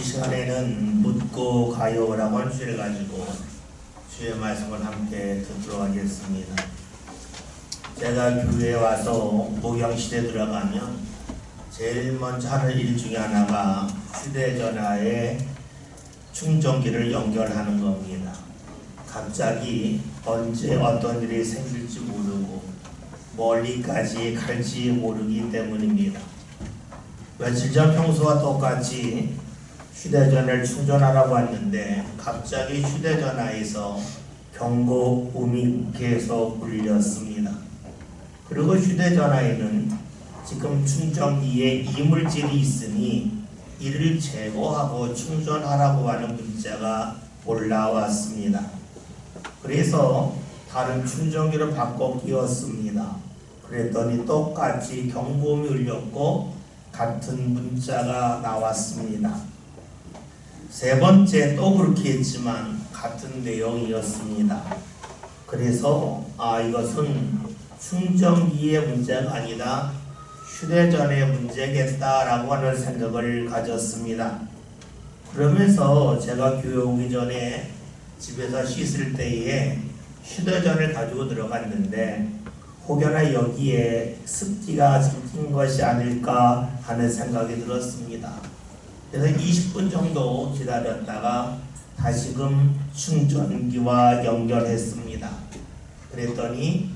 이 시간에는 묻고 가요라고 하는 주제를 가지고 주의 말씀을 함께 듣도록 하겠습니다. 제가 교회에 와서 목양실에 들어가면 제일 먼저 하는 일 중에 하나가 휴대전화에 충전기를 연결하는 겁니다. 갑자기 언제 어떤 일이 생길지 모르고 멀리까지 갈지 모르기 때문입니다. 며칠 전 평소와 똑같이 휴대전화를 충전하라고 했는데 갑자기 휴대전화에서 경고음이 계속 울렸습니다. 그리고 휴대전화에는 지금 충전기에 이물질이 있으니 이를 제거하고 충전하라고 하는 문자가 올라왔습니다. 그래서 다른 충전기로 바꿔 끼웠습니다. 그랬더니 똑같이 경고음이 울렸고 같은 문자가 나왔습니다. 세 번째 또 그렇게 했지만 같은 내용이었습니다. 그래서 이것은 충전기의 문제가 아니라 휴대전화의 문제겠다라고 하는 생각을 가졌습니다. 그러면서 제가 교회 오기 전에 집에서 씻을 때에 휴대전화를 가지고 들어갔는데 혹여나 여기에 습기가 섞인 것이 아닐까 하는 생각이 들었습니다. 그래서 20분 정도 기다렸다가 다시금 충전기와 연결했습니다. 그랬더니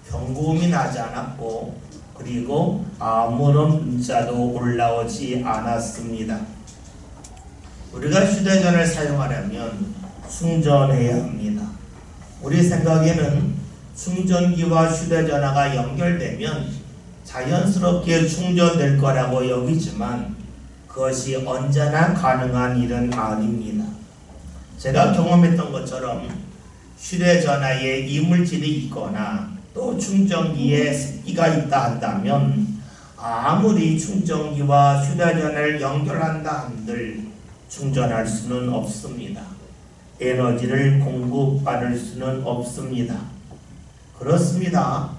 경고음이 나지 않았고 그리고 아무런 문자도 올라오지 않았습니다. 우리가 휴대전화를 사용하려면 충전해야 합니다. 우리 생각에는 충전기와 휴대전화가 연결되면 자연스럽게 충전될 거라고 여기지만 그것이 언제나 가능한 일은 아닙니다. 제가 경험했던 것처럼 휴대전화에 이물질이 있거나 또 충전기에 습기가 있다 한다면 아무리 충전기와 휴대전화를 연결한다 한들 충전할 수는 없습니다. 에너지를 공급받을 수는 없습니다. 그렇습니다.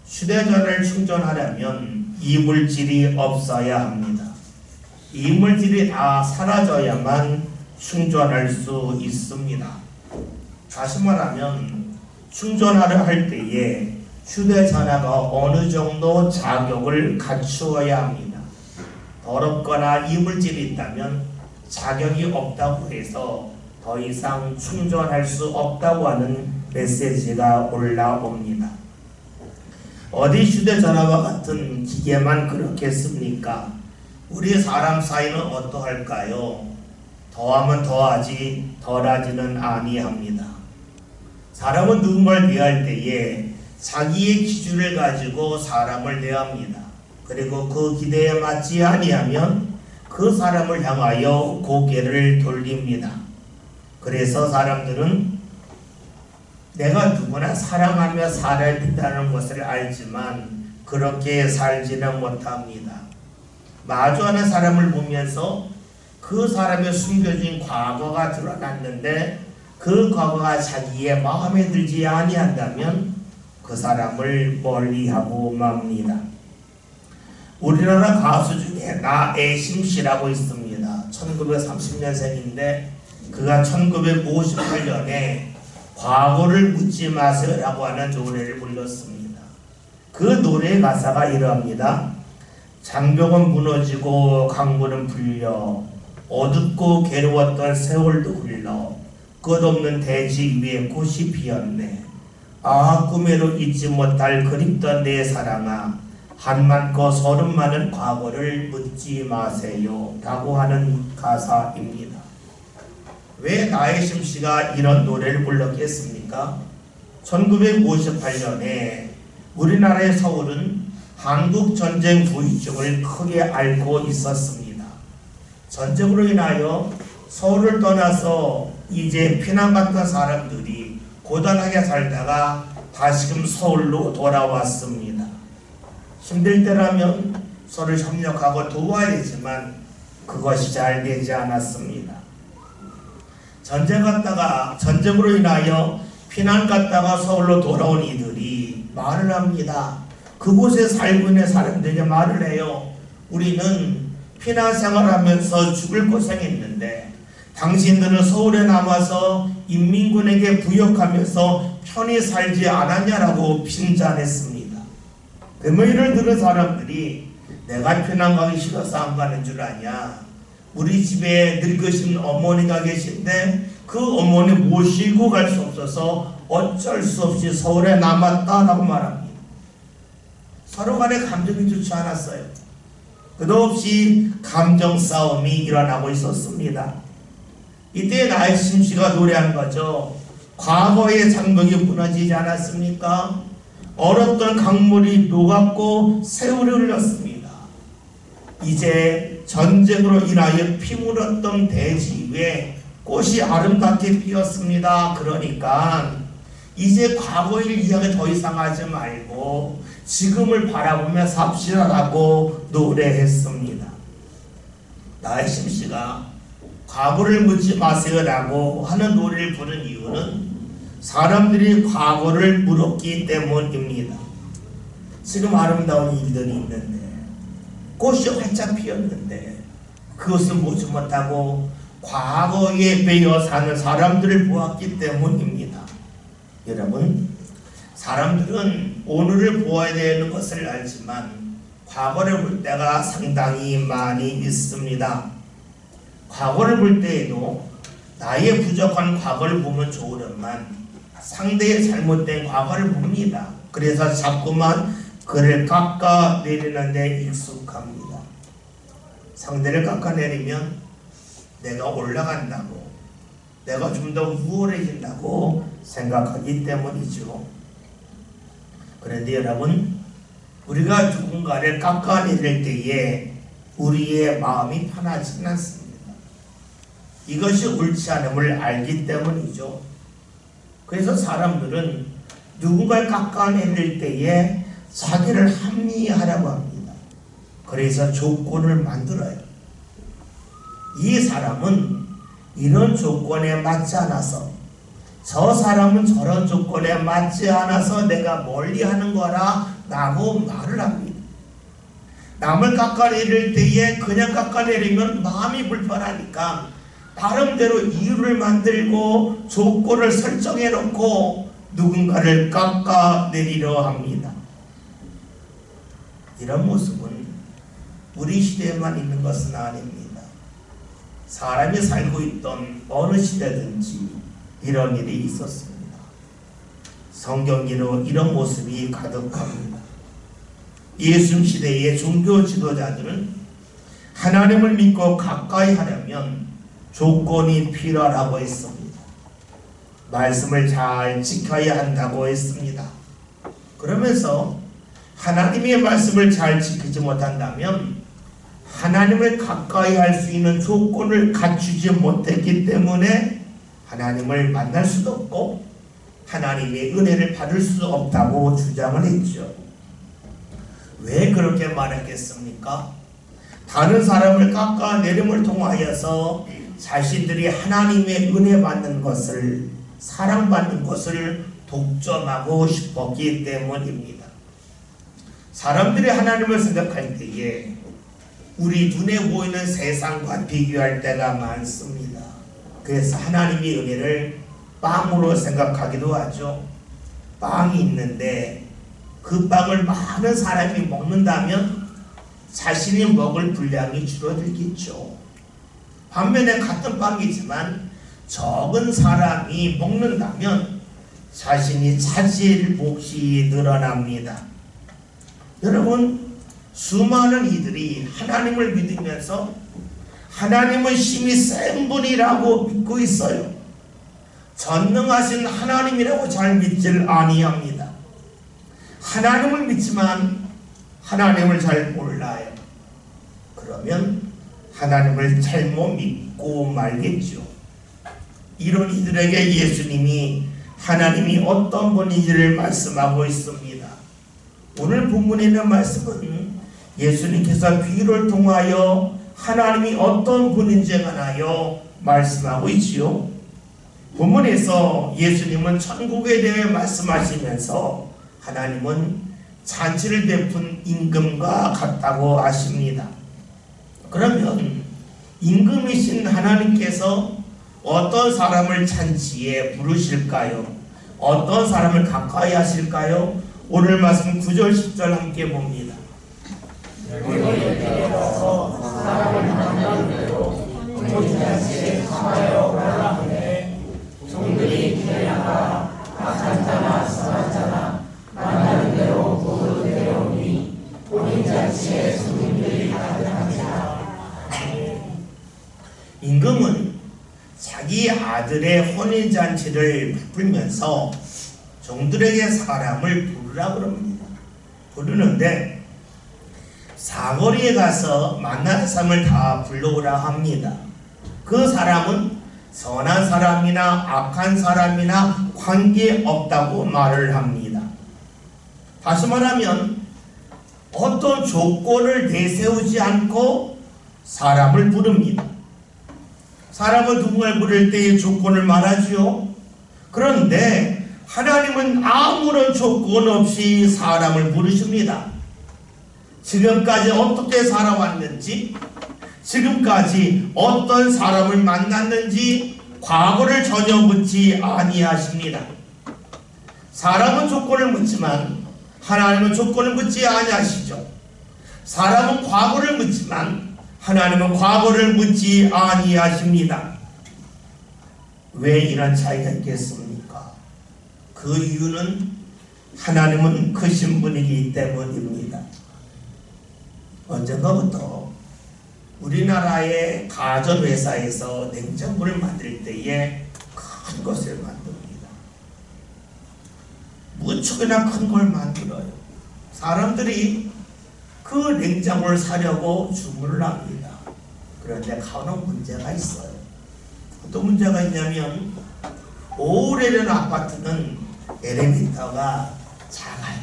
휴대전화를 충전하려면 이물질이 없어야 합니다. 이물질이 다 사라져야만 충전할 수 있습니다. 다시 말하면 충전하려 할 때에 휴대전화가 어느 정도 자격을 갖추어야 합니다. 더럽거나 이물질이 있다면 자격이 없다고 해서 더 이상 충전할 수 없다고 하는 메시지가 올라옵니다. 어디 휴대전화와 같은 기계만 그렇겠습니까? 우리 사람 사이는 어떠할까요? 더하면 더하지 덜하지는 아니합니다. 사람은 누군가를 대할 때에 자기의 기준을 가지고 사람을 대합니다. 그리고 그 기대에 맞지 아니하면 그 사람을 향하여 고개를 돌립니다. 그래서 사람들은 내가 누구나 사랑하며 살아야 된다는 것을 알지만 그렇게 살지는 못합니다. 마주하는 사람을 보면서 그 사람의 숨겨진 과거가 드러났는데 그 과거가 자기의 마음에 들지 아니한다면 그 사람을 멀리하고 맙니다. 우리나라 가수 중에 나애심 씨라고 있습니다. 1930년생인데 그가 1958년에 과거를 묻지 마세요 라고 하는 노래를 불렀습니다. 그 노래의 가사가 이러합니다. 장벽은 무너지고 강물은 불려 어둡고 괴로웠던 세월도 흘러 끝없는 대지 위에 꽃이 피었네. 꿈에도 잊지 못할 그립던 내 사랑아 한 많고 서른 많은 과거를 묻지 마세요 라고 하는 가사입니다. 왜 나애심 씨가 이런 노래를 불렀겠습니까? 1958년에 우리나라의 서울은 한국전쟁 후유증을 크게 앓고 있었습니다. 전쟁으로 인하여 서울을 떠나서 이제 피난 갔던 사람들이 고단하게 살다가 다시금 서울로 돌아왔습니다. 힘들 때라면 서로 협력하고 도와야 되지만 그것이 잘 되지 않았습니다. 전쟁으로 인하여 피난 갔다가 서울로 돌아온 이들이 말을 합니다. 그곳에 살고 있는 사람들에게 말을 해요. 우리는 피난 생활하면서 죽을 고생했는데 당신들은 서울에 남아서 인민군에게 부역하면서 편히 살지 않았냐라고 핀잔했습니다. 그 말을 들은 사람들이 내가 피난 가기 싫어서 안 가는 줄 아냐. 우리 집에 늙으신 어머니가 계신데 그 어머니 모시고 갈 수 없어서 어쩔 수 없이 서울에 남았다라고 말합니다. 서로 간에 감정이 좋지 않았어요. 끝없이 감정 싸움이 일어나고 있었습니다. 이때 나혜심 씨가 노래한 거죠. 과거의 장벽이 무너지지 않았습니까? 얼었던 강물이 녹았고 새울이 흘렀습니다. 이제 전쟁으로 인하여 피 묻었던 대지 위에 꽃이 아름답게 피었습니다. 그러니까 이제 과거의 이야기 더 이상 하지 말고 지금을 바라보며 삽시다라고 노래했습니다. 나혜심 씨가 과거를 묻지 마세요라고 하는 노래를 부른 이유는 사람들이 과거를 물었기 때문입니다. 지금 아름다운 일들이 있는데 꽃이 활짝 피었는데 그것을 보지 못하고 과거에 매여 사는 사람들을 보았기 때문입니다. 여러분, 사람들은 오늘을 보아야 되는 것을 알지만 과거를 볼 때가 상당히 많이 있습니다. 과거를 볼 때에도 나의 부족한 과거를 보면 좋으련만 상대의 잘못된 과거를 봅니다. 그래서 자꾸만 그를 깎아내리는 데 익숙합니다. 상대를 깎아내리면 내가 올라간다고, 내가 좀 더 우월해진다고 생각하기 때문이죠. 그런데 여러분, 우리가 누군가를 깎아내릴 때에 우리의 마음이 편하지는 않습니다. 이것이 옳지 않음을 알기 때문이죠. 그래서 사람들은 누군가를 깎아내릴 때에 자기를 합리화하려고 합니다. 그래서 조건을 만들어요. 이 사람은 이런 조건에 맞지 않아서, 저 사람은 저런 조건에 맞지 않아서 내가 멀리하는 거라 라고 말을 합니다. 남을 깎아내릴 때에 그냥 깎아내리면 마음이 불편하니까 나름대로 이유를 만들고 조건을 설정해 놓고 누군가를 깎아내리려 합니다. 이런 모습은 우리 시대에만 있는 것은 아닙니다. 사람이 살고 있던 어느 시대든지 이런 일이 있었습니다. 성경에도 이런 모습이 가득합니다. 예수 시대의 종교 지도자들은 하나님을 믿고 가까이 하려면 조건이 필요하다고 했습니다. 말씀을 잘 지켜야 한다고 했습니다. 그러면서 하나님의 말씀을 잘 지키지 못한다면 하나님을 가까이 할 수 있는 조건을 갖추지 못했기 때문에 하나님을 만날 수도 없고 하나님의 은혜를 받을 수 없다고 주장을 했죠. 왜 그렇게 말했겠습니까? 다른 사람을 깎아내림을 통하여서 자신들이 하나님의 은혜 받는 것을, 사랑받는 것을 독점하고 싶었기 때문입니다. 사람들이 하나님을 생각할 때에 우리 눈에 보이는 세상과 비교할 때가 많습니다. 그래서 하나님의 은혜를 빵으로 생각하기도 하죠. 빵이 있는데 그 빵을 많은 사람이 먹는다면 자신이 먹을 분량이 줄어들겠죠. 반면에 같은 빵이지만 적은 사람이 먹는다면 자신이 차지할 몫이 늘어납니다. 여러분, 수많은 이들이 하나님을 믿으면서 하나님은 힘이 센 분이라고 믿고 있어요. 전능하신 하나님이라고 잘 믿질 아니합니다. 하나님을 믿지만 하나님을 잘 몰라요. 그러면 하나님을 잘못 믿고 말겠죠. 이런 이들에게 예수님이 하나님이 어떤 분인지를 말씀하고 있습니다. 오늘 본문에 있는 말씀은 예수님께서 비유를 통하여 하나님이 어떤 분인지에 관하여 말씀하고 있지요. 본문에서 예수님은 천국에 대해 말씀하시면서 하나님은 잔치를 베푼 임금과 같다고 하십니다. 그러면 임금이신 하나님께서 어떤 사람을 잔치에 부르실까요? 어떤 사람을 가까이 하실까요? 오늘 말씀 9절 10절 함께 봅니다. 너희에게서 사람을 만나는 대로 혼인 잔치에 참하여 오라 하되 종들이 길에 나가 악한 자나 선한 자나 만나는 대로 모두 데려오니 혼인 잔치에 손님들이 가득한지라. 임금은 자기 아들의 혼인 잔치를 베풀면서 종들에게 사람을 부르라 그럽니다. 부르는데 사거리에 가서 만나는 사람을 다 불러오라 합니다. 그 사람은 선한 사람이나 악한 사람이나 관계없다고 말을 합니다. 다시 말하면 어떤 조건을 내세우지 않고 사람을 부릅니다. 사람은 누군가를 부를 때의 조건을 말하지요. 그런데 하나님은 아무런 조건 없이 사람을 부르십니다. 지금까지 어떻게 살아왔는지, 지금까지 어떤 사람을 만났는지 과거를 전혀 묻지 아니하십니다. 사람은 조건을 묻지만 하나님은 조건을 묻지 아니하시죠. 사람은 과거를 묻지만 하나님은 과거를 묻지 아니하십니다. 왜 이런 차이가 있겠습니까? 그 이유는 하나님은 크신 분이기 때문입니다. 언젠가부터 우리나라의 가전회사에서 냉장고를 만들 때에 큰 것을 만듭니다. 무척이나 큰 걸 만들어요. 사람들이 그 냉장고를 사려고 주문을 합니다. 그런데 가는 문제가 있어요. 어떤 문제가 있냐면 오래된 아파트는 엘리베이터가 작아요.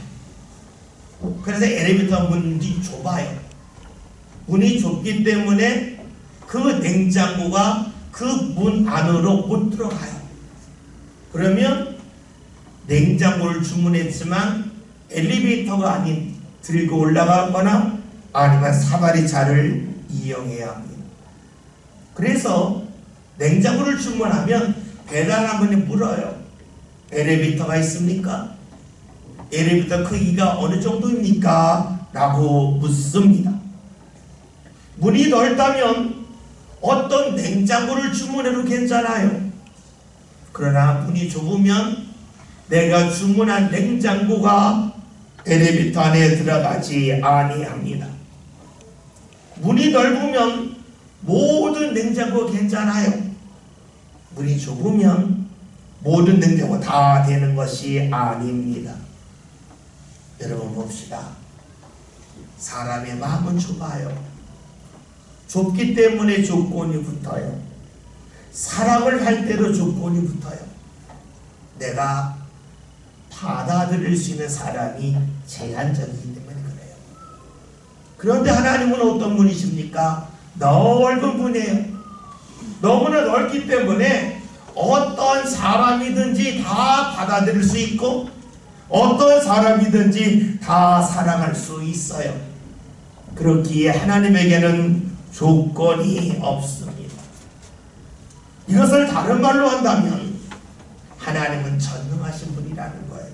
그래서 엘리베이터 문이 좁아요. 문이 좁기 때문에 그 냉장고가 그 문 안으로 못 들어가요. 그러면 냉장고를 주문했지만 엘리베이터가 아닌 들고 올라가거나 아니면 사다리차를 이용해야 합니다. 그래서 냉장고를 주문하면 배달한 분이 물어요. 엘리베이터가 있습니까? 엘리베이터 크기가 어느 정도입니까? 라고 묻습니다. 문이 넓다면 어떤 냉장고를 주문해도 괜찮아요. 그러나 문이 좁으면 내가 주문한 냉장고가 엘리베이터 안에 들어가지 아니합니다. 문이 넓으면 모든 냉장고 괜찮아요. 문이 좁으면 모든 냉장고 다 되는 것이 아닙니다. 여러분 봅시다. 사람의 마음은 좁아요. 좁기 때문에 조건이 붙어요. 사랑을 할 때도 조건이 붙어요. 내가 받아들일 수 있는 사람이 제한적이기 때문에 그래요. 그런데 하나님은 어떤 분이십니까? 넓은 분이에요. 너무나 넓기 때문에 어떤 사람이든지 다 받아들일 수 있고 어떤 사람이든지 다 사랑할 수 있어요. 그렇기에 하나님에게는 조건이 없습니다. 이것을 다른 말로 한다면 하나님은 전능하신 분이라는 거예요.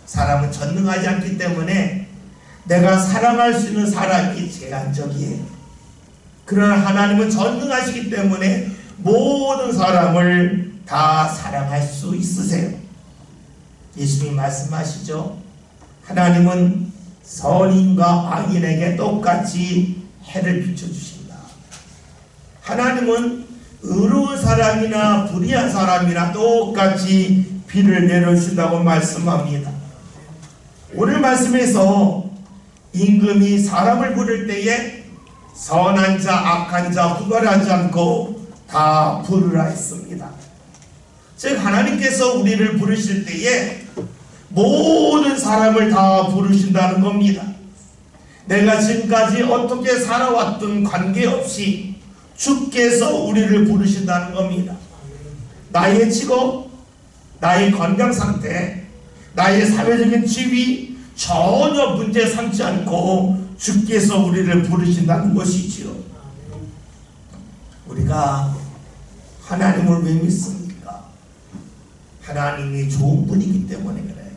사람은 전능하지 않기 때문에 내가 사랑할 수 있는 사람이 제한적이에요. 그러나 하나님은 전능하시기 때문에 모든 사람을 다 사랑할 수 있으세요. 예수님이 말씀하시죠. 하나님은 선인과 악인에게 똑같이 해를 비춰주신다. 하나님은 의로운 사람이나 불의한 사람이나 똑같이 비를 내려주신다고 말씀합니다. 오늘 말씀에서 임금이 사람을 부를 때에 선한 자, 악한 자 구별하지 않고 다 부르라 했습니다. 즉 하나님께서 우리를 부르실 때에 모든 사람을 다 부르신다는 겁니다. 내가 지금까지 어떻게 살아왔든 관계없이 주께서 우리를 부르신다는 겁니다. 나의 직업, 나의 건강상태, 나의 사회적인 지위 전혀 문제 삼지 않고 주께서 우리를 부르신다는 것이지요. 우리가 하나님을 왜 믿습니까? 하나님이 좋은 분이기 때문에 그래요.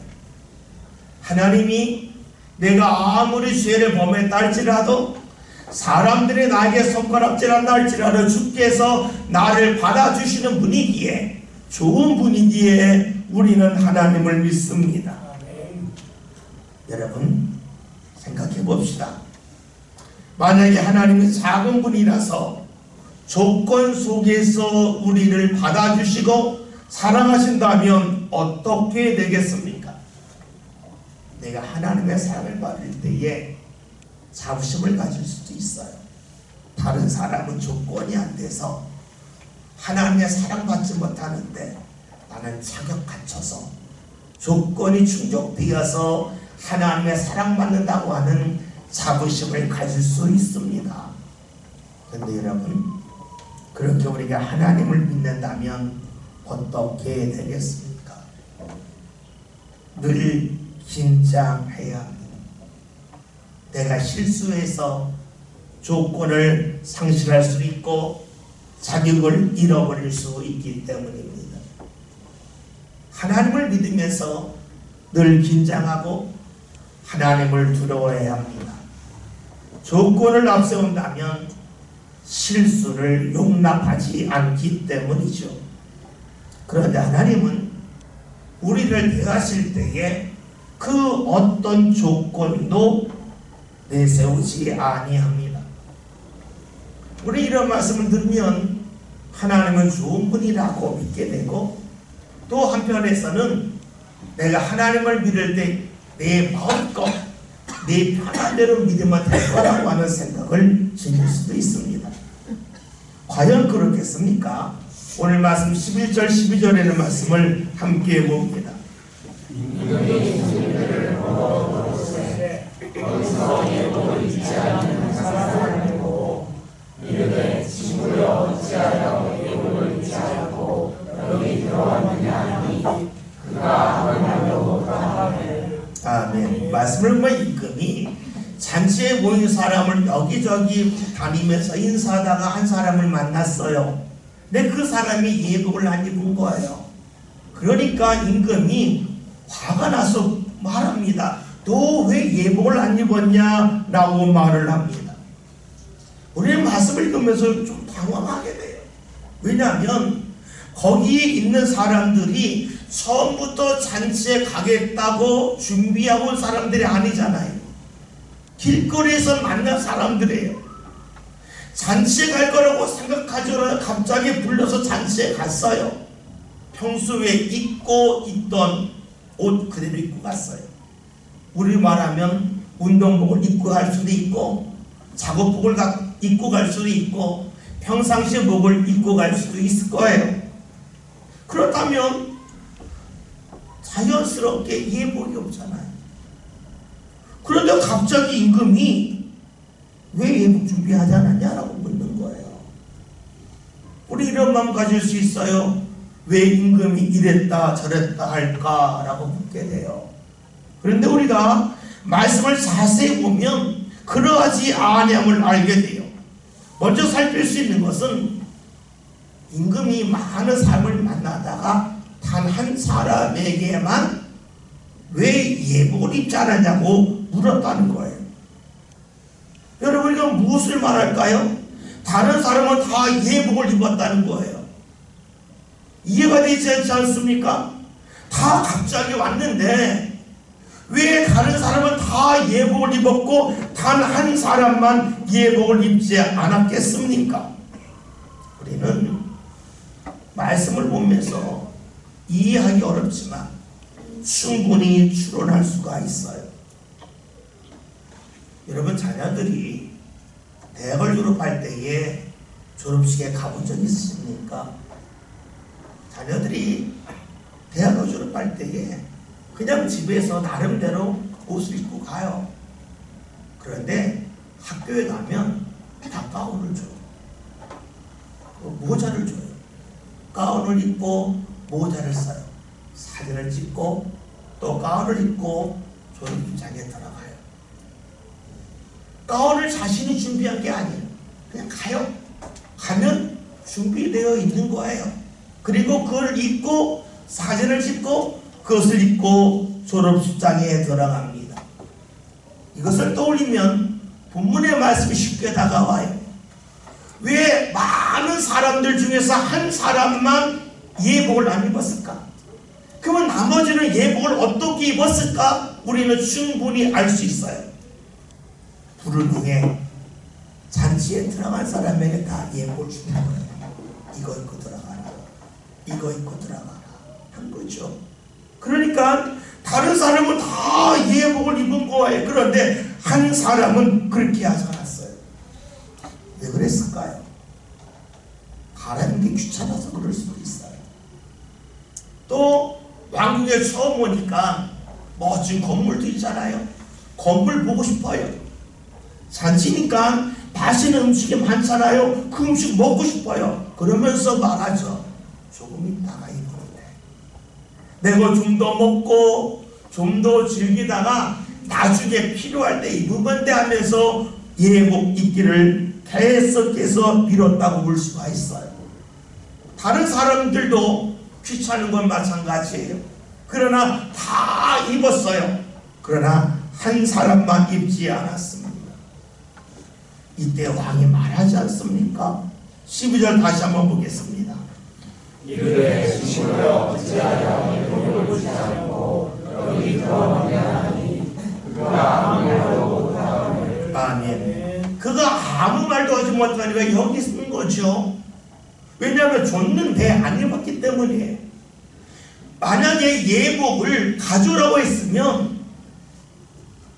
하나님이 내가 아무리 죄를 범했다 할지라도, 사람들이 나에게 손가락질한다 할지라도 주께서 나를 받아주시는 분이기에, 좋은 분이기에 우리는 하나님을 믿습니다. 여러분 생각해 봅시다. 만약에 하나님이 작은 분이라서 조건 속에서 우리를 받아주시고 사랑하신다면 어떻게 되겠습니까? 내가 하나님의 사랑을 받을 때에 자부심을 가질 수도 있어요. 다른 사람은 조건이 안 돼서 하나님의 사랑받지 못하는데 나는 자격 갖춰서 조건이 충족되어서 하나님의 사랑받는다고 하는 자부심을 가질 수 있습니다. 그런데 여러분, 그렇게 우리가 하나님을 믿는다면 어떻게 되겠습니까? 늘 긴장해야 합니다. 내가 실수해서 조건을 상실할 수 있고 자격을 잃어버릴 수 있기 때문입니다. 하나님을 믿으면서 늘 긴장하고 하나님을 두려워해야 합니다. 조건을 앞세운다면 실수를 용납하지 않기 때문이죠. 그런데 하나님은 우리를 대하실 때에 그 어떤 조건도 내세우지 아니합니다. 우리 이런 말씀을 들으면 하나님은 좋은 분이라고 믿게 되고, 또 한편에서는 내가 하나님을 믿을 때 내 마음껏 내 편한 대로 믿으면 될 거라고 하는 생각을 지닐 수도 있습니다. 과연 그렇겠습니까? 오늘 말씀 11절 12절에는 말씀을 함께 봅니다. 거기서 예복을 잊지 않는 사람을 보고 이르되 친구여 어찌하여 예복을 잊지 않고 여기 들어왔느냐 하니 그가 얼마나 못하네. 아멘. 말씀을 보면 임금이 잔치에 모인 사람을 여기저기 다니면서 인사하다가 한 사람을 만났어요. 근데 그 사람이 예복을 안 입은 거예요. 그러니까 임금이 화가 나서 말합니다. 너 왜 예복을 안 입었냐? 라고 말을 합니다. 우리는 말씀을 읽으면서 좀 당황하게 돼요. 왜냐하면 거기에 있는 사람들이 처음부터 잔치에 가겠다고 준비하고 온 사람들이 아니잖아요. 길거리에서 만난 사람들이에요. 잔치에 갈 거라고 생각하지 갑자기 불러서 잔치에 갔어요. 평소에 입고 있던 옷 그대로 입고 갔어요. 우리 말하면 운동복을 입고 갈 수도 있고, 작업복을 입고 갈 수도 있고, 평상시 복을 입고 갈 수도 있을 거예요. 그렇다면 자연스럽게 예복이 없잖아요. 그런데 갑자기 임금이 왜 예복 준비하지 않았냐라고 묻는 거예요. 우리 이런 마음 가질 수 있어요. 왜 임금이 이랬다 저랬다 할까라고 묻게 돼요. 그런데 우리가 말씀을 자세히 보면 그러하지 아니함을 알게 돼요. 먼저 살필 수 있는 것은 임금이 많은 사람을 만나다가 단 한 사람에게만 왜 예복을 입지 않았냐고 물었다는 거예요. 여러분, 우리가 무엇을 말할까요? 다른 사람은 다 예복을 입었다는 거예요. 이해가 되지 않지 않습니까? 다 갑자기 왔는데 왜 다른 사람은 다 예복을 입었고 단 한 사람만 예복을 입지 않았겠습니까? 우리는 말씀을 보면서 이해하기 어렵지만 충분히 추론할 수가 있어요. 여러분, 자녀들이 대학을 졸업할 때에 졸업식에 가본 적 있으십니까? 자녀들이 대학을 졸업할 때에 그냥 집에서 나름대로 옷을 입고 가요. 그런데 학교에 가면 다 가운을 줘요. 모자를 줘요. 가운을 입고 모자를 써요. 사진을 찍고 또 가운을 입고 졸업식장에 들어가요. 가운을 자신이 준비한 게 아니에요. 그냥 가요. 가면 준비되어 있는 거예요. 그리고 그걸 입고 사진을 찍고 그것을 입고 졸업식장에 들어갑니다. 이것을 떠올리면 본문의 말씀이 쉽게 다가와요. 왜 많은 사람들 중에서 한 사람만 예복을 안 입었을까? 그러면 나머지는 예복을 어떻게 입었을까? 우리는 충분히 알 수 있어요. 불을 통해 잔치에 들어간 사람에게 다 예복을 주는 거예요. 이거 입고 들어가라. 이거 입고 들어가라. 한 거죠. 그러니까 다른 사람은 다 예복을 입은 거예요. 그런데 한 사람은 그렇게 하지 않았어요. 왜 그랬을까요? 가라는 게 귀찮아서 그럴 수도 있어요. 또 왕국에 처음 오니까 멋진 건물도 있잖아요. 건물 보고 싶어요. 잔치니까 맛있는 음식이 많잖아요. 그 음식 먹고 싶어요. 그러면서 말하죠. 조금 있다가 입었는데 내가 좀 더 먹고 좀 더 즐기다가 나중에 필요할 때 입으면 돼 하면서 예복 입기를 계속해서 미뤘다고 볼 수가 있어요. 다른 사람들도 귀찮은 건 마찬가지예요. 그러나 다 입었어요. 그러나 한 사람만 입지 않았습니다. 이때 왕이 말하지 않습니까? 12절 다시 한번 보겠습니다. 이르되 친구여 어찌하여 예복을 입지 않고 여기 들어가느냐니 그가 아무 말도 못하거늘. 아멘. 그가 아무 말도 하지 못하니까 여기 쓴 거죠. 왜냐하면 줬는데 안 입었기 때문에. 만약에 예복을 가져오라고 했으면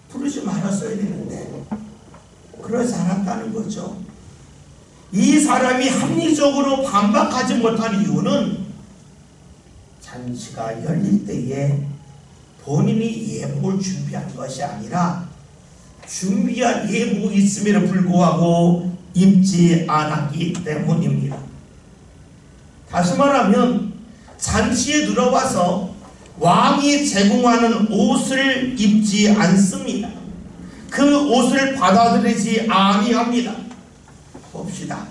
부르지 말았어야 되는데 그러지 않았다는 거죠. 이 사람이 합리적으로 반박하지 못한 이유는 잔치가 열릴 때에 본인이 예복을 준비한 것이 아니라 준비한 예복이 있음에도 불구하고 입지 않았기 때문입니다. 다시 말하면 잔치에 들어와서 왕이 제공하는 옷을 입지 않습니다. 그 옷을 받아들이지 아니합니다. 봅시다.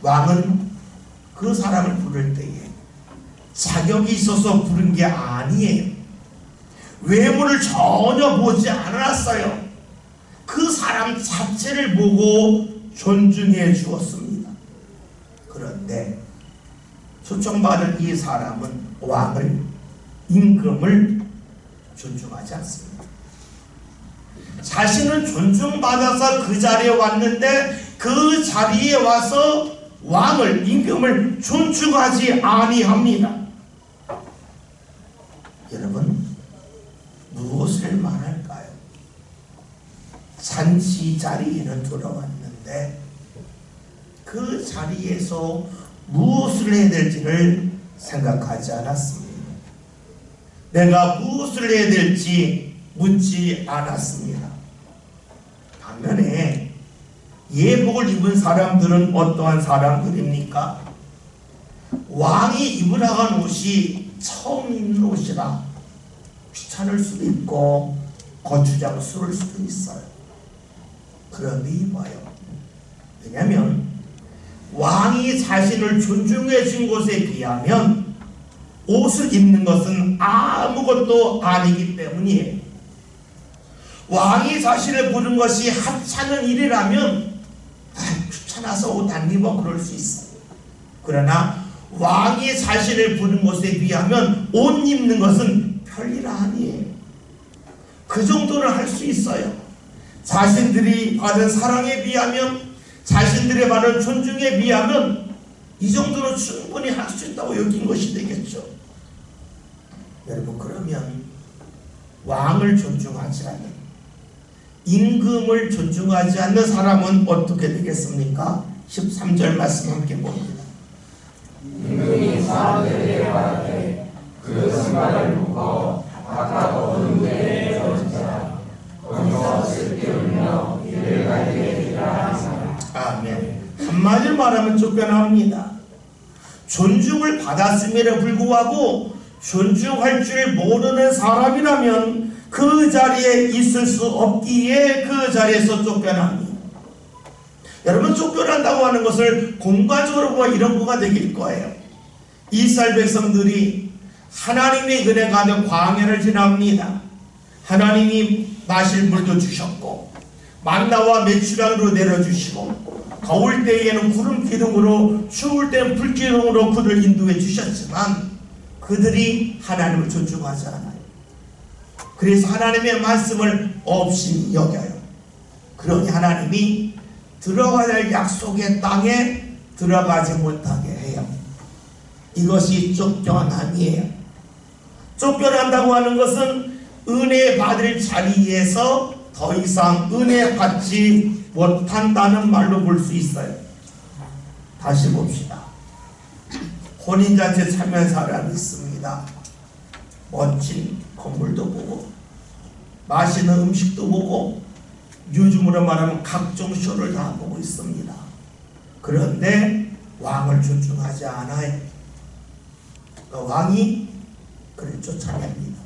왕은 그 사람을 부를 때에 자격이 있어서 부른 게 아니에요. 외모를 전혀 보지 않았어요. 그 사람 자체를 보고 존중해 주었습니다. 그런데 초청받은 이 사람은 왕을, 임금을 존중하지 않습니다. 자신은 존중받아서 그 자리에 왔는데 그 자리에 와서 왕을, 임금을 존중하지 아니합니다. 여러분, 무엇을 말할까요? 잔치 자리에는 들어왔는데 그 자리에서 무엇을 해야 될지를 생각하지 않았습니다. 내가 무엇을 해야 될지 묻지 않았습니다. 반면에 예복을 입은 사람들은 어떠한 사람들입니까? 왕이 입으라고 한 옷이 처음 입는 옷이라 귀찮을 수도 있고 거추장스러울 수도 있어요. 그런데 입어요. 왜냐하면 왕이 자신을 존중해 준 것에 비하면 옷을 입는 것은 아무것도 아니기 때문이에요. 왕이 자신을 부른 것이 하찮은 일이라면 귀찮아서 옷 안 입어 그럴 수 있어요. 그러나 왕이 자신을 부른 것에 비하면 옷 입는 것은 별일 아니에요. 그 정도는 할 수 있어요. 자신들이 받은 사랑에 비하면, 자신들의 받은 존중에 비하면 이 정도는 충분히 할 수 있다고 여긴 것이 되겠죠. 여러분, 그러면 왕을 존중하지 않는, 임금을 존중하지 않는 사람은 어떻게 되겠습니까? 13절 말씀 함께 봅니다. 임금이 사람들에게 말하되 그 신발을 묶어 바깥 어두운 데에 던지자. 거기서 슬피 울며 이를 갈게 되리라 하시니라. 아멘. 한마디로 말하면 쫓겨납니다. 존중을 받았음에도 불구하고 존중할 줄 모르는 사람이라면 그 자리에 있을 수 없기에 그 자리에서 쫓겨납니다. 여러분, 쫓겨난다고 하는 것을 공과적으로 보아 이런 거가 되길 거예요. 이스라엘 백성들이 하나님의 은혜 가운데 광야를 지납니다. 하나님이 마실 물도 주셨고 만나와 메추라기로 내려주시고 더울 때에는 구름 기둥으로 추울 때는 불 기둥으로 그들 인도해 주셨지만 그들이 하나님을 존중하지 않아요. 그래서 하나님의 말씀을 없이 여겨요. 그러니 하나님이 들어가야 할 약속의 땅에 들어가지 못하게 해요. 이것이 쫓겨남이에요. 쫓겨난다고 하는 것은 은혜 받을 자리에서 더 이상 은혜 받지 못한다는 말로 볼 수 있어요. 다시 봅시다. 혼인잔치에 참여한 사람이 있습니다. 멋진 건물도 보고 맛있는 음식도 보고 요즘으로 말하면 각종 쇼를 다 보고 있습니다. 그런데 왕을 존중하지 않아요. 그 왕이 그를 쫓아냅니다.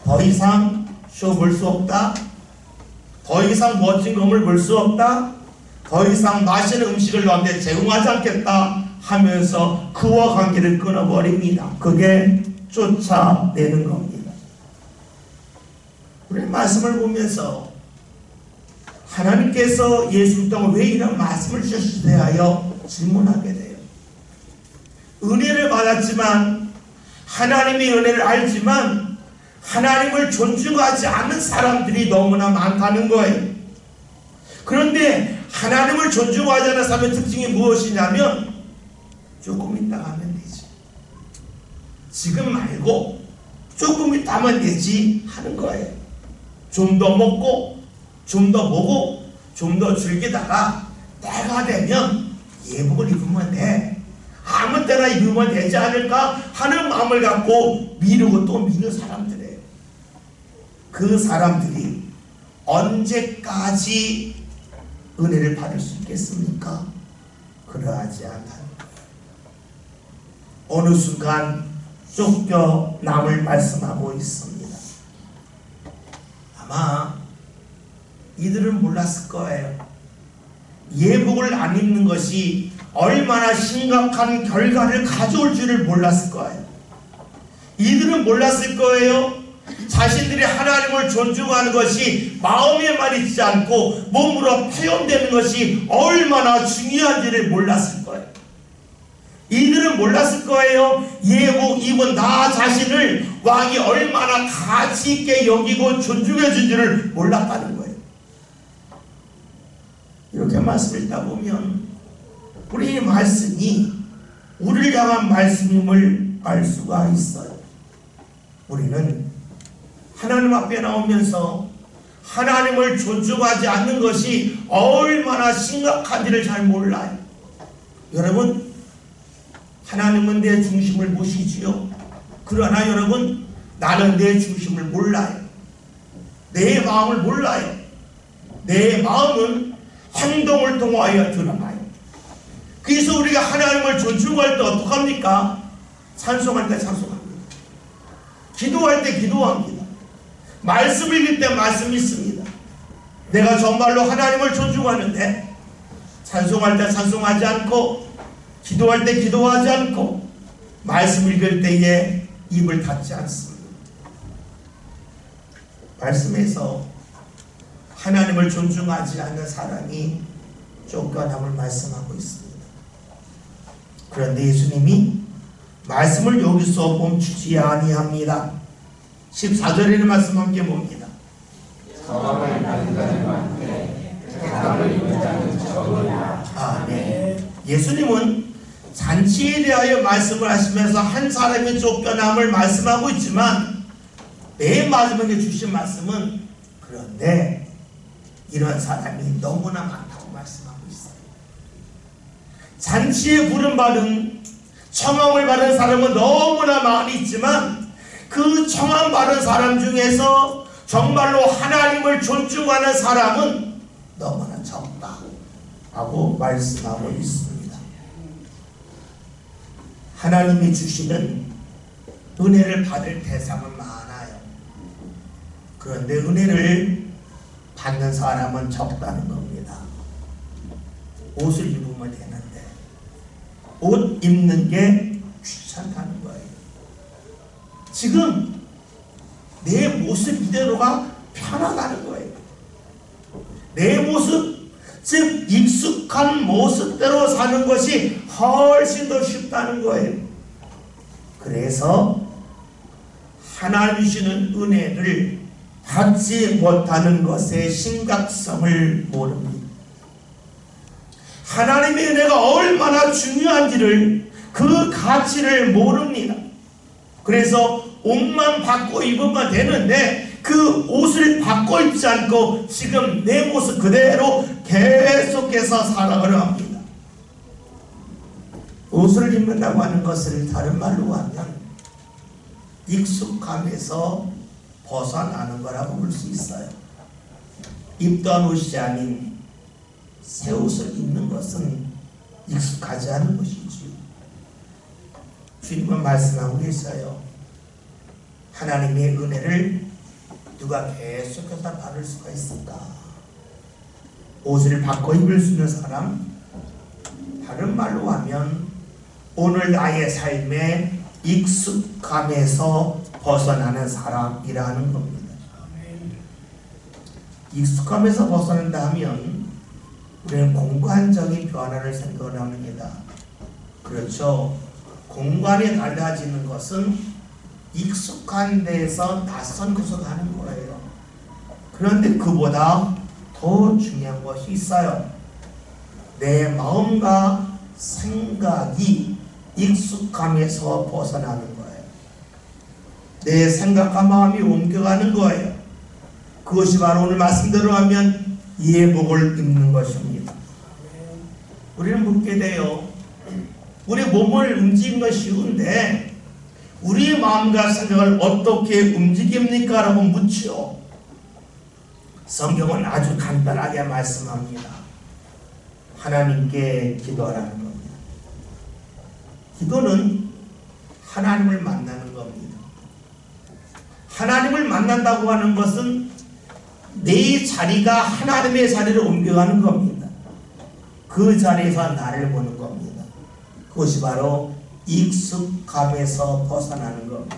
더 이상 쇼 볼 수 없다. 더 이상 멋진 건물 볼 수 없다. 더 이상 맛있는 음식을 너한테 제공하지 않겠다 하면서 그와 관계를 끊어버립니다. 그게 쫓아내는 겁니다. 우리 말씀을 보면서 하나님께서 예수님 동안 왜 이런 말씀을 주셨으려 하여 질문하게 돼요. 은혜를 받았지만 하나님의 은혜를 알지만 하나님을 존중하지 않는 사람들이 너무나 많다는 거예요. 그런데 하나님을 존중하지 않는 사람의 특징이 무엇이냐면 조금 있다 하면 되지, 지금 말고 조금 있다 하면 되지 하는 거예요. 좀 더 먹고 좀 더 보고 좀 더 즐기다가 때가 되면 예복을 입으면 돼, 아무 때나 입으면 되지 않을까 하는 마음을 갖고 미루고 또 미는 사람들이에요. 그 사람들이 언제까지 은혜를 받을 수 있겠습니까? 그러하지 않아요. 어느 순간 쫓겨남을 말씀하고 있습니다. 아마 이들은 몰랐을 거예요. 예복을 안 입는 것이 얼마나 심각한 결과를 가져올 줄을 몰랐을 거예요. 이들은 몰랐을 거예요. 자신들이 하나님을 존중하는 것이 마음에만 있지 않고 몸으로 표현되는 것이 얼마나 중요한지를 몰랐을 거예요. 이들은 몰랐을 거예요. 예복 입은 나 자신을 왕이 얼마나 가치 있게 여기고 존중해 준 줄을 몰랐다는 거예요. 이렇게 말씀을 읽다 보면 우리 이 말씀이 우리를 향한 말씀임을 알 수가 있어요. 우리는 하나님 앞에 나오면서 하나님을 존중하지 않는 것이 얼마나 심각한지를 잘 몰라요. 여러분, 하나님은 내 중심을 보시지요. 그러나 여러분, 나는 내 중심을 몰라요. 내 마음을 몰라요. 내 마음은 행동을 통하여 드러나요. 그래서 우리가 하나님을 존중할 때 어떡합니까? 찬송할 때 찬송합니다. 기도할 때 기도합니다. 말씀 읽을 때 말씀 읽습니다. 내가 정말로 하나님을 존중하는데 찬송할 때 찬송하지 않고 기도할 때 기도하지 않고 말씀 읽을 때에 입을 닫지 않습니다. 말씀에서 하나님을 존중하지 않는 사람이 쫓겨남을 말씀하고 있습니다. 그런데 예수님이 말씀을 여기서 멈추지 아니합니다. 14절에는 말씀 함께 봅니다. 성함을 가진 자들한테 택함을 입은 자는 적으리라. 아멘. 예수님은 잔치에 대하여 말씀을 하시면서 한 사람이 쫓겨남을 말씀하고 있지만 맨 마지막에 주신 말씀은 그런데 이런 사람이 너무나 많다고 말씀하고 있어요. 잔치에 부름받은 청함을 받은 사람은 너무나 많이 있지만 그 청함 받은 사람 중에서 정말로 하나님을 존중하는 사람은 너무나 적다 하고 말씀하고 있습니다. 하나님이 주시는 은혜를 받을 대상은 많아요. 그런데 은혜를 받는 사람은 적다는 겁니다. 옷을 입으면 되는데 옷 입는 게 귀찮다는 거예요. 지금 내 모습 이대로가 편하다는 거예요. 내 모습, 즉 익숙한 모습대로 사는 것이 훨씬 더 쉽다는 거예요. 그래서 하나님 주시는 은혜를 받지 못하는 것의 심각성을 모릅니다. 하나님의 은혜가 얼마나 중요한지를, 그 가치를 모릅니다. 그래서 옷만 바꿔 입으면 되는데 그 옷을 바꿔 입지 않고 지금 내 모습 그대로 계속해서 살아가려 합니다. 옷을 입는다고 하는 것을 다른 말로 하면 익숙함에서 벗어나는 거라고 볼 수 있어요. 입던 옷이 아닌 새 옷을 입는 것은 익숙하지 않은 것이지요. 주님은 말씀하고 계셔요. 하나님의 은혜를 누가 계속해서 받을 수가 있을까? 옷을 바꿔 입을 수 있는 사람, 다른 말로 하면 오늘 나의 삶에 익숙함에서 벗어나는 사람이라는 겁니다. 익숙함에서 벗어난다 하면 우리는 공간적인 변화를 생각을 합니다. 그렇죠. 공간이 달라지는 것은 익숙한 데에서 낯선 곳으로 가는 거예요. 그런데 그보다 더 중요한 것이 있어요. 내 마음과 생각이 익숙함에서 벗어나는 거예요. 내 생각과 마음이 옮겨가는 거예요. 그것이 바로 오늘 말씀대로 하면 예복을 입는 것입니다. 우리는 묻게 돼요. 우리 몸을 움직이는 것이 쉬운데 우리의 마음과 생각을 어떻게 움직입니까? 라고 묻죠. 성경은 아주 간단하게 말씀합니다. 하나님께 기도하라는 겁니다. 기도는 하나님을 만나는 겁니다. 하나님을 만난다고 하는 것은 내 자리가 하나님의 자리로 옮겨가는 겁니다. 그 자리에서 나를 보는 겁니다. 그것이 바로 익숙함에서 벗어나는 겁니다.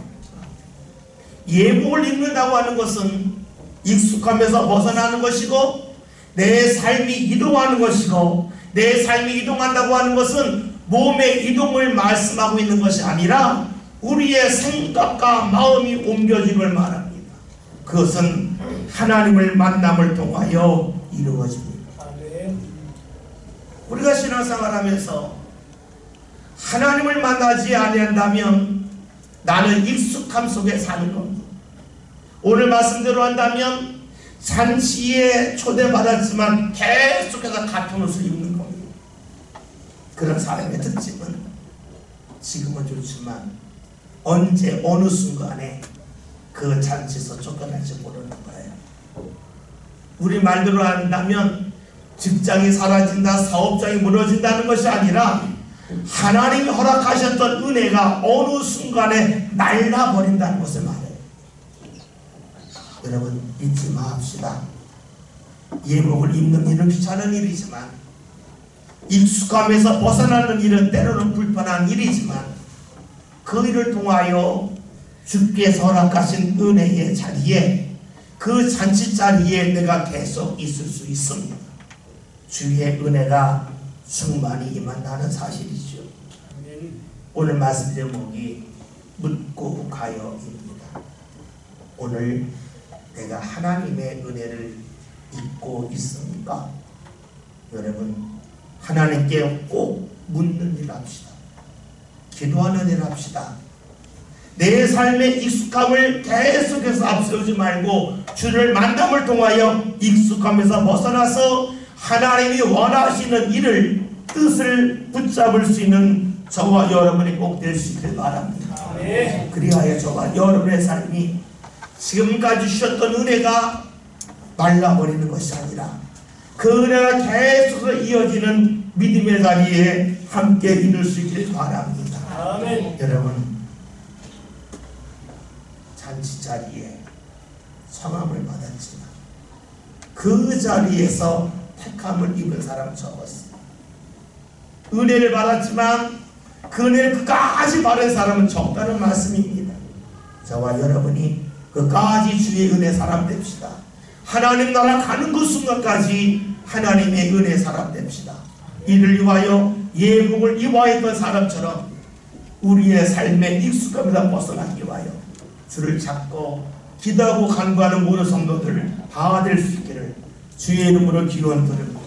예복을 입는다고 하는 것은 익숙함에서 벗어나는 것이고, 내 삶이 이동하는 것이고, 내 삶이 이동한다고 하는 것은 몸의 이동을 말씀하고 있는 것이 아니라 우리의 생각과 마음이 옮겨짐을 말합니다. 그것은 하나님을 만남을 통하여 이루어집니다. 우리가 신앙생활하면서 하나님을 만나지 아니한다면 나는 익숙함 속에 사는 겁니다. 오늘 말씀대로 한다면 잔치에 초대받았지만 계속해서 같은 옷을 입는 겁니다. 그런 사람의 특징은 지금은 좋지만 언제 어느 순간에 그 잔치에서 쫓겨날지 모르는 거예요. 우리 말대로 한다면 직장이 사라진다, 사업장이 무너진다는 것이 아니라 하나님이 허락하셨던 은혜가 어느 순간에 날라버린다는 것을 말해요. 여러분 잊지 마합시다. 예복을 입는 일은 귀찮은 일이지만, 익숙함에서 벗어나는 일은 때로는 불편한 일이지만, 그 일을 통하여 주께서 허락하신 은혜의 자리에, 그 잔치 자리에 내가 계속 있을 수 있습니다. 주의 은혜가 충만히 임한다는 사실이죠. 오늘 말씀 제목이 묻고 가요입니다. 오늘 내가 하나님의 은혜를 잊고 있습니까? 여러분, 하나님께 꼭 묻는 일 합시다. 기도하는 일 합시다. 내 삶의 익숙함을 계속해서 앞세우지 말고 주를 만남을 통하여 익숙함에서 벗어나서 하나님이 원하시는 일을, 뜻을 붙잡을 수 있는 저와 여러분이 꼭 될 수 있길 바랍니다. 그리하여 저와 여러분의 삶이 지금까지 주셨던 은혜가 말라버리는 것이 아니라 그 은혜가 계속해서 이어지는 믿음의 자리에 함께 이룰 수 있길 바랍니다. 여러분, 잔치 자리에 청함을 받았지만 그 자리에서 택함을 입은 사람 적었어요. 은혜를 받았지만 그 은혜를 끝까지 바른 사람은 적다는 말씀입니다. 저와 여러분이 끝까지 주의 은혜 사람 됩시다. 하나님 나라 가는 그 순간까지 하나님의 은혜 사람 됩시다. 이를 위하여 예복을 입어했던 사람처럼 우리의 삶의 익숙함에서 벗어나기 위하여 주를 찾고 기도하고 간구하는 모든 성도들 다 될 수 있기를 주의 이름으로 기원드립니다.